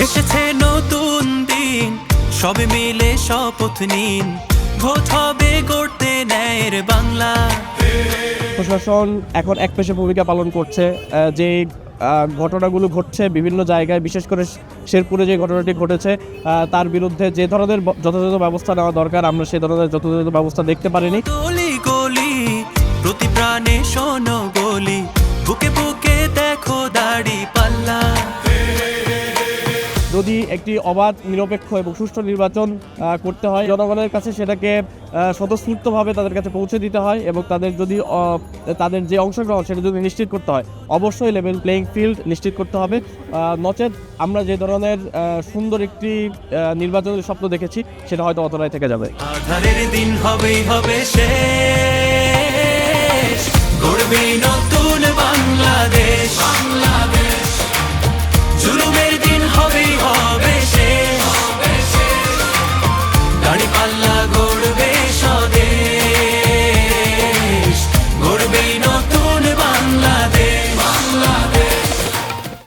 এসেছে নতুন দিন, সবে মিলে শপথ নিন, ভোট হবে গড়তে ন্যায়ের বাংলা। প্রশাসন এখন একপেশে ভূমিকা পালন করছে। যে ঘটনাগুলো ঘটছে বিভিন্ন জায়গায়, বিশেষ করে শেরপুরে যে ঘটনাটি ঘটেছে তার বিরুদ্ধে যে ধরনের যথাযথ ব্যবস্থা নেওয়া দরকার, আমরা সেই ধরনের যথাযথ ব্যবস্থা দেখতে পারিনি। গলি গলি প্রতি প্রাণে শোনো গলি, বুকে বুকে দেখো দাড়ি পাল্লা। যদি একটি অবাধ, নিরপেক্ষ এবং সুষ্ঠু নির্বাচন করতে হয়, জনগণের কাছে সেটাকে স্বতঃস্ফূর্তভাবে তাদের কাছে পৌঁছে দিতে হয় এবং তাদের যদি তাদের যে অংশগ্রহণ সেটা যদি নিশ্চিত করতে হয়, অবশ্যই লেভেল প্লেইং ফিল্ড নিশ্চিত করতে হবে। নচেত আমরা যে ধরনের সুন্দর একটি নির্বাচনের স্বপ্ন দেখেছি সেটা হয়তো অতরায় থেকে যাবে। আধারের দিন হবেই হবে শেষ, গড়বে নতুন বাংলাদেশ।